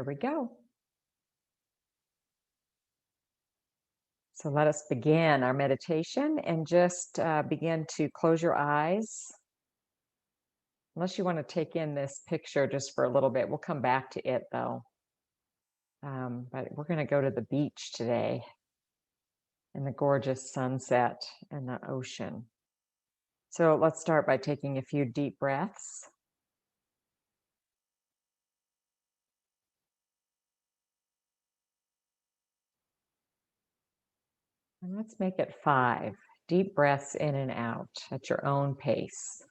Here we go. So let us begin our meditation and just begin to close your eyes. Unless you want to take in this picture just for a little bit. We'll come back to it though. But we're going to go to the beach today and the gorgeous sunset and the ocean. So let's start by taking a few deep breaths. And let's make it 5 deep breaths in and out at your own pace.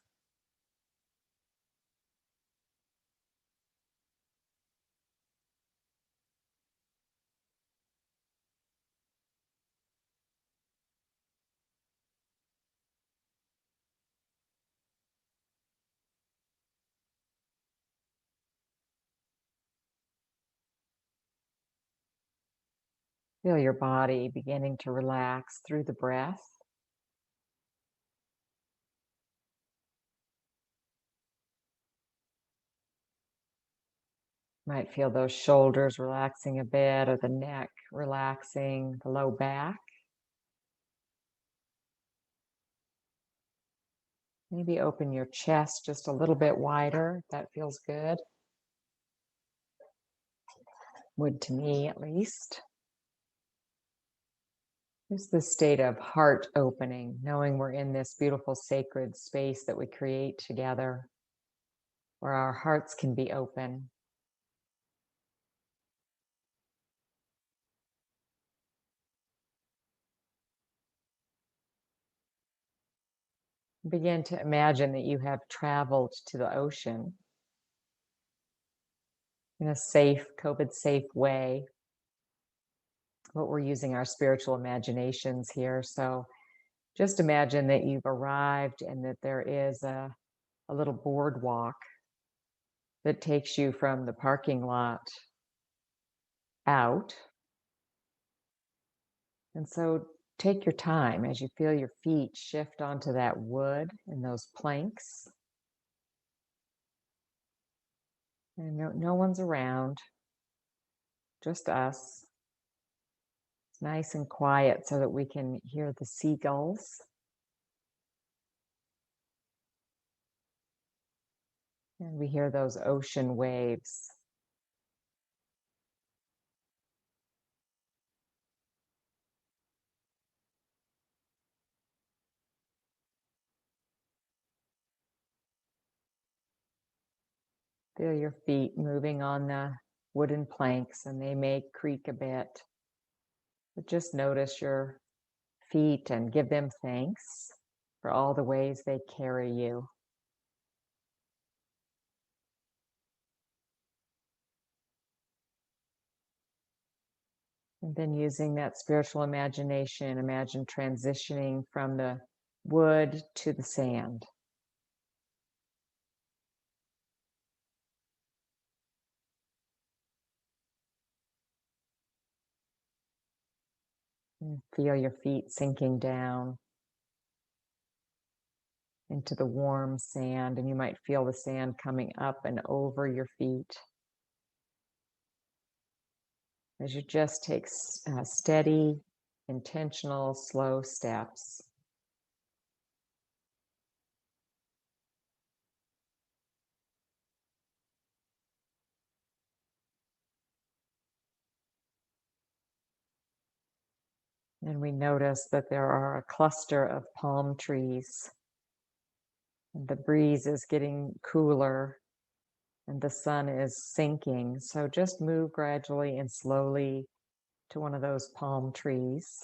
Feel your body beginning to relax through the breath. Might feel those shoulders relaxing a bit or the neck relaxing, the low back. Maybe open your chest just a little bit wider. If that feels good. Would to me, at least. Just the state of heart opening, knowing we're in this beautiful sacred space that we create together, where our hearts can be open. Begin to imagine that you have traveled to the ocean in a safe, COVID-safe way. But we're using our spiritual imaginations here. So just imagine that you've arrived and that there is a little boardwalk that takes you from the parking lot out. And so take your time as you feel your feet shift onto that wood and those planks. And no one's around, just us. It's nice and quiet so that we can hear the seagulls. And we hear those ocean waves. Feel your feet moving on the wooden planks, and they may creak a bit. But just notice your feet and give them thanks for all the ways they carry you. And then using that spiritual imagination, imagine transitioning from the wood to the sand. And feel your feet sinking down into the warm sand, and you might feel the sand coming up and over your feet as you just take steady, intentional, slow steps. And we notice that there are a cluster of palm trees. And the breeze is getting cooler and the sun is sinking. So just move gradually and slowly to one of those palm trees.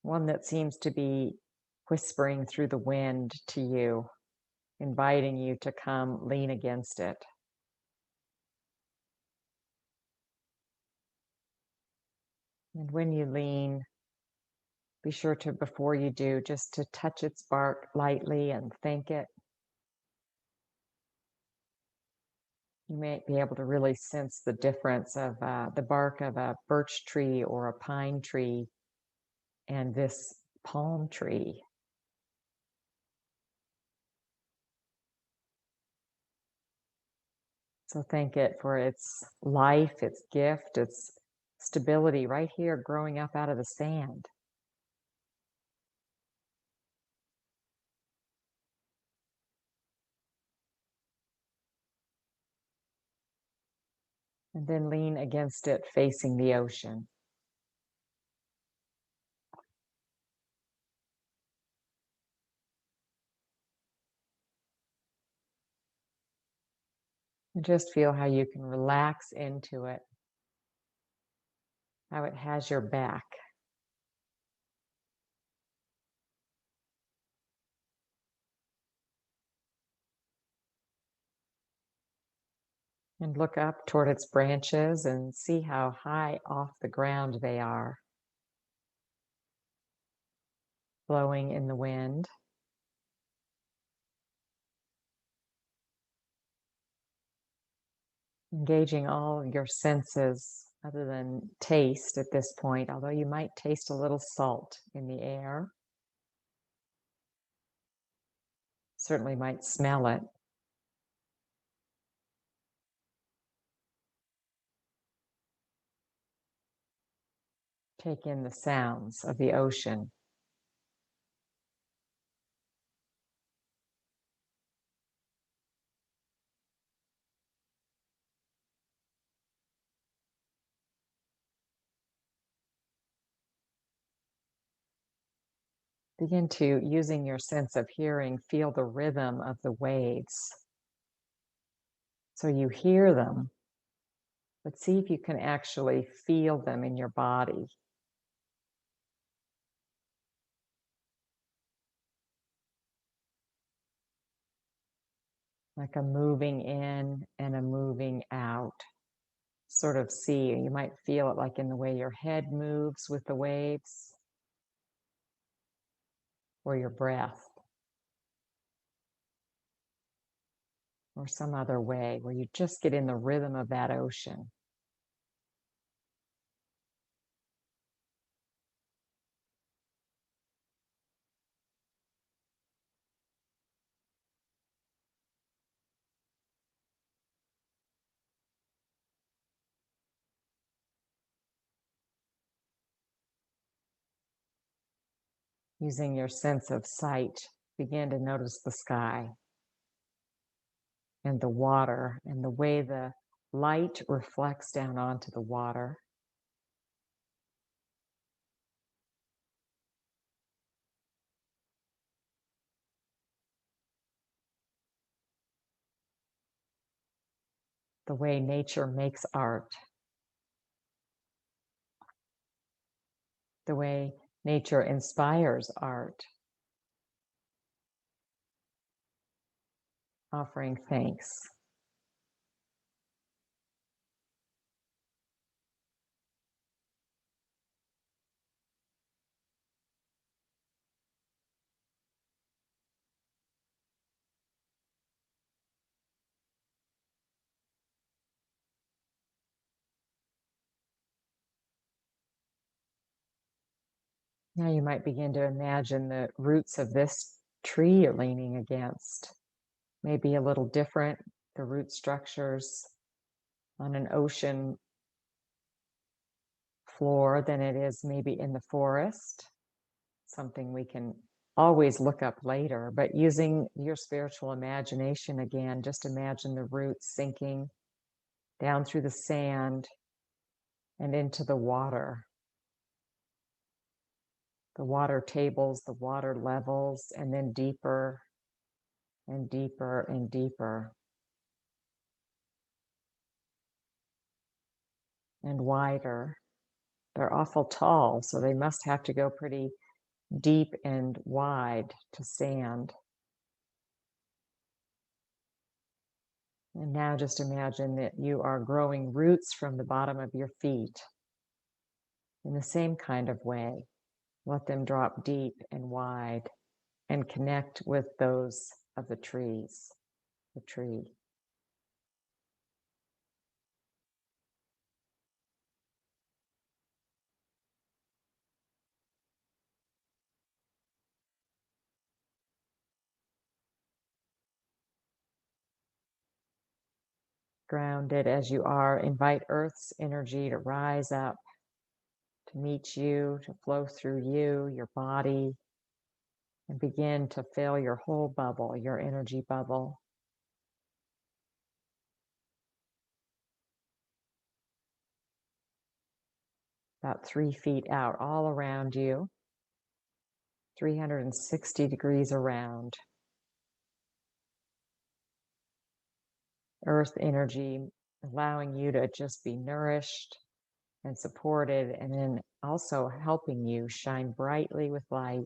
One that seems to be whispering through the wind to you, inviting you to come lean against it. And when you lean, be sure to, before you do, just to touch its bark lightly and thank it. You may be able to really sense the difference of the bark of a birch tree or a pine tree and this palm tree. So thank it for its life, its gift, its stability right here growing up out of the sand. And then lean against it facing the ocean. And just feel how you can relax into it, how it has your back. And look up toward its branches and see how high off the ground they are, blowing in the wind. Engaging all of your senses other than taste at this point, although you might taste a little salt in the air, certainly might smell it. Take in the sounds of the ocean. Begin to, using your sense of hearing, feel the rhythm of the waves. So you hear them, but see if you can actually feel them in your body. Like a moving in and a moving out. Sort of see, you might feel it like in the way your head moves with the waves or your breath or some other way where you just get in the rhythm of that ocean. Using your sense of sight, begin to notice the sky and the water and the way the light reflects down onto the water. The way nature makes art, the way nature inspires art, offering thanks. Now you might begin to imagine the roots of this tree you're leaning against. Maybe a little different, the root structures on an ocean floor than it is maybe in the forest. Something we can always look up later, but using your spiritual imagination again, just imagine the roots sinking down through the sand and into the water tables, the water levels, and then deeper and deeper and deeper and wider. They're awful tall, so they must have to go pretty deep and wide to stand. And now just imagine that you are growing roots from the bottom of your feet in the same kind of way. Let them drop deep and wide and connect with those of the trees, the tree. Grounded as you are, invite Earth's energy to rise up, to meet you, to flow through you, your body, and begin to fill your whole bubble, your energy bubble. About 3 feet out, all around you, 360 degrees around. Earth energy allowing you to just be nourished and supported, and then also helping you shine brightly with light.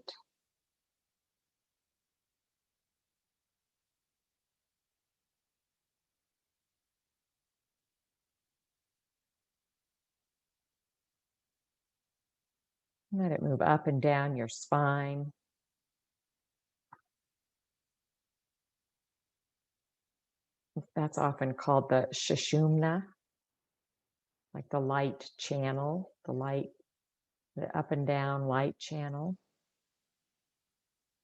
Let it move up and down your spine. That's often called the Shushumna, like the light channel, the up and down light channel.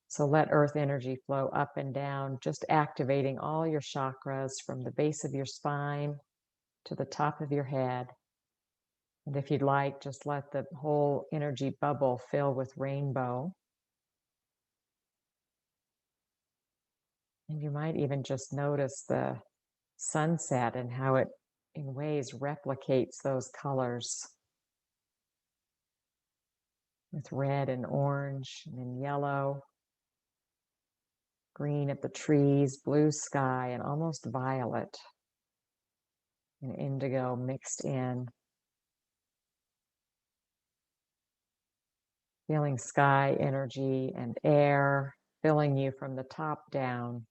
So let earth energy flow up and down, just activating all your chakras from the base of your spine to the top of your head. And if you'd like, just let the whole energy bubble fill with rainbow. And you might even just notice the sunset and how it, in ways, replicates those colors with red and orange and then yellow, green at the trees, blue sky, and almost violet and indigo mixed in. Feeling sky energy and air filling you from the top down,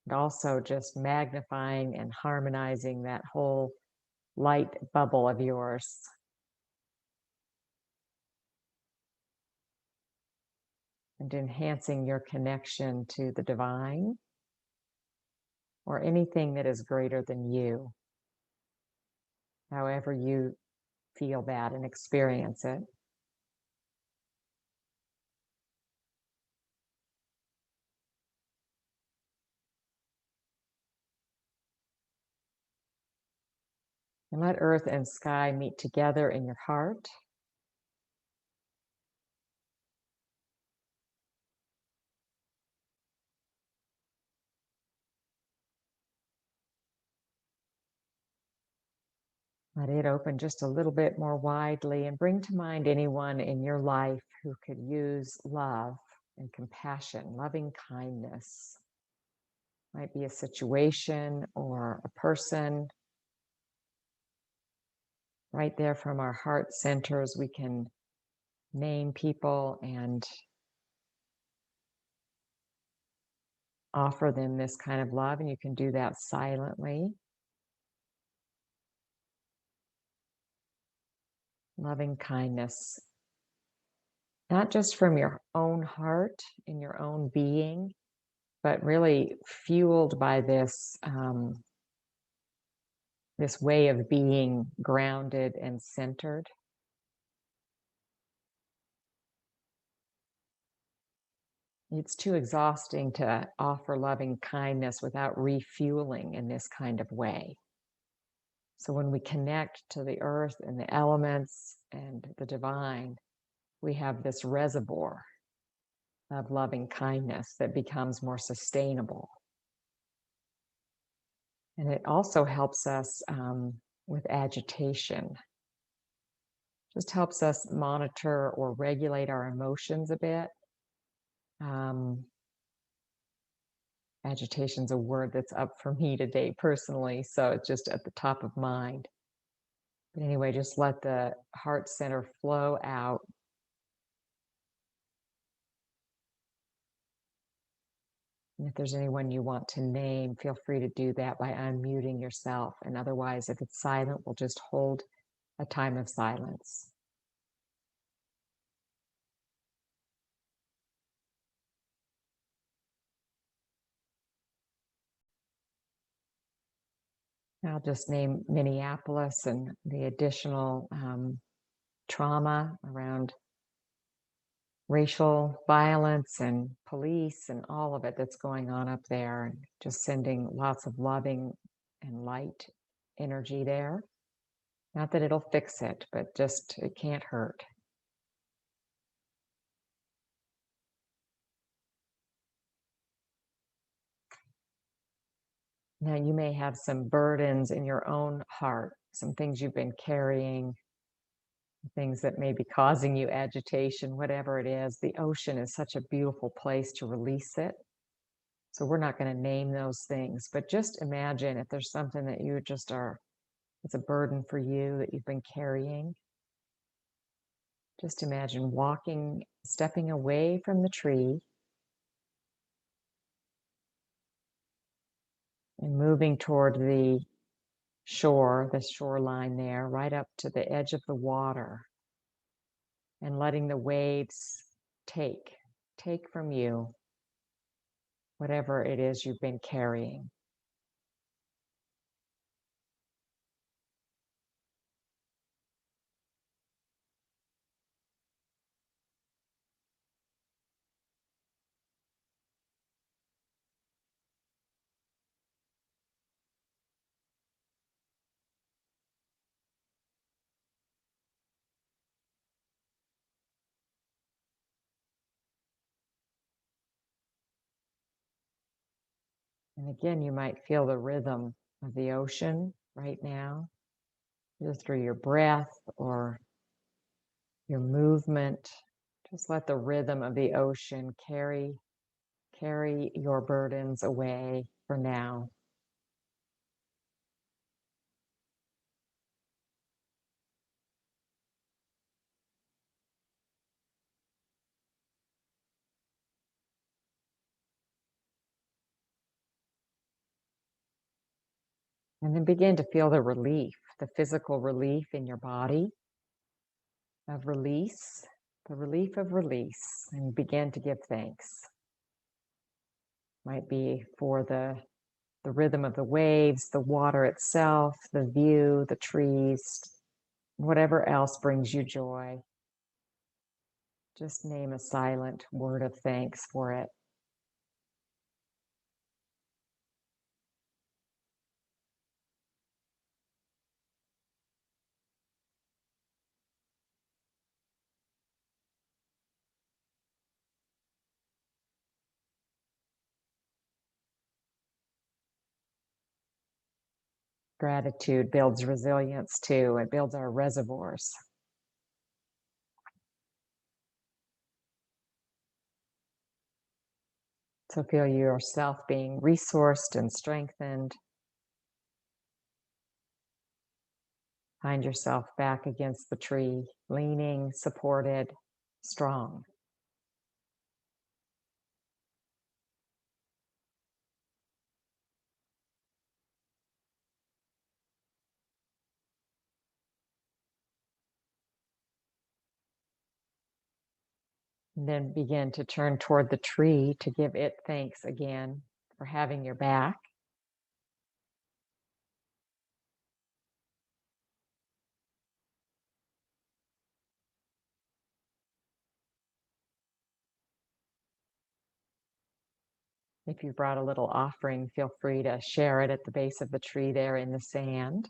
and also just magnifying and harmonizing that whole light bubble of yours. And enhancing your connection to the divine or anything that is greater than you, however you feel that and experience it. And let earth and sky meet together in your heart. Let it open just a little bit more widely and bring to mind anyone in your life who could use love and compassion, loving kindness. Might be a situation or a person. Right there from our heart centers, we can name people and offer them this kind of love, and you can do that silently. Loving kindness, not just from your own heart, in your own being, but really fueled by this way of being grounded and centered. It's too exhausting to offer loving kindness without refueling in this kind of way. So when we connect to the earth and the elements and the divine, we have this reservoir of loving kindness that becomes more sustainable. And it also helps us with agitation. Just helps us monitor or regulate our emotions a bit. Agitation's a word that's up for me today personally, so it's just at the top of mind. But anyway, just let the heart center flow out. And if there's anyone you want to name, feel free to do that by unmuting yourself. And otherwise, if it's silent, we'll just hold a time of silence. I'll just name Minneapolis and the additional trauma around racial violence and police and all of it that's going on up there. And just sending lots of loving and light energy there. Not that it'll fix it, but just it can't hurt. Now, you may have some burdens in your own heart, some things you've been carrying, things that may be causing you agitation, whatever it is. The ocean is such a beautiful place to release it. So, we're not going to name those things, but just imagine if there's something that you just are, it's a burden for you that you've been carrying. Just imagine walking, stepping away from the tree and moving toward the shore, the shoreline there, right up to the edge of the water, and letting the waves take from you whatever it is you've been carrying. And again, you might feel the rhythm of the ocean right now, either through your breath or your movement. Just let the rhythm of the ocean carry your burdens away for now. And then begin to feel the relief, the physical relief in your body of release, the relief of release, and begin to give thanks. Might be for the rhythm of the waves, the water itself, the view, the trees, whatever else brings you joy. Just name a silent word of thanks for it. Gratitude builds resilience too. It builds our reservoirs. So feel yourself being resourced and strengthened. Find yourself back against the tree, leaning, supported, strong. And then begin to turn toward the tree to give it thanks again for having your back. If you brought a little offering, feel free to share it at the base of the tree there in the sand.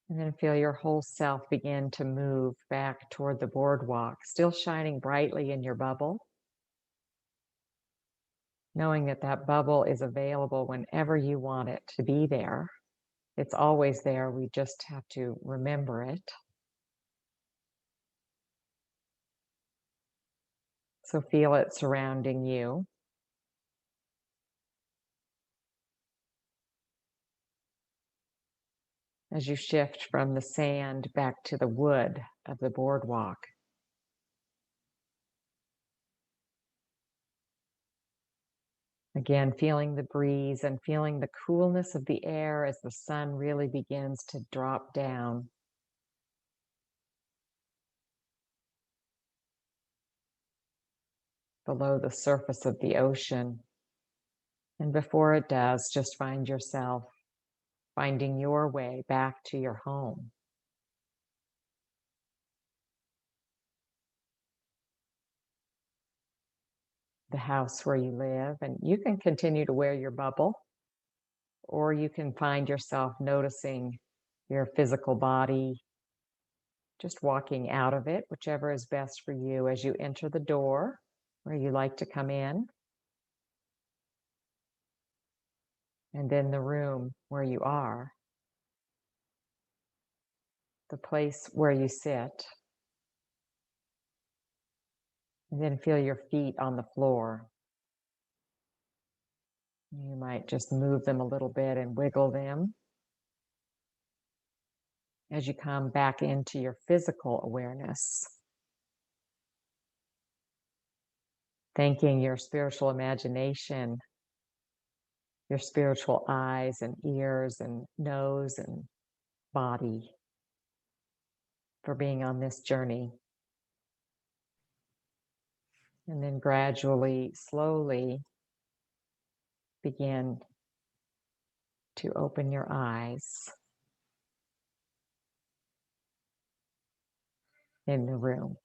And then feel your whole self begin to move back toward the boardwalk, still shining brightly in your bubble, knowing that that bubble is available whenever you want it to be there. It's always there. We just have to remember it. So feel it surrounding you. As you shift from the sand back to the wood of the boardwalk. Again, feeling the breeze and feeling the coolness of the air as the sun really begins to drop down. Below the surface of the ocean. And before it does, just find yourself finding your way back to your home. the house where you live. And you can continue to wear your bubble, or you can find yourself noticing your physical body, just walking out of it, whichever is best for you as you enter the door where you like to come in, and then the room where you are, the place where you sit, and then feel your feet on the floor. You might just move them a little bit and wiggle them as you come back into your physical awareness, thanking your spiritual imagination, your spiritual eyes and ears and nose and body for being on this journey. And then gradually, slowly begin to open your eyes in the room.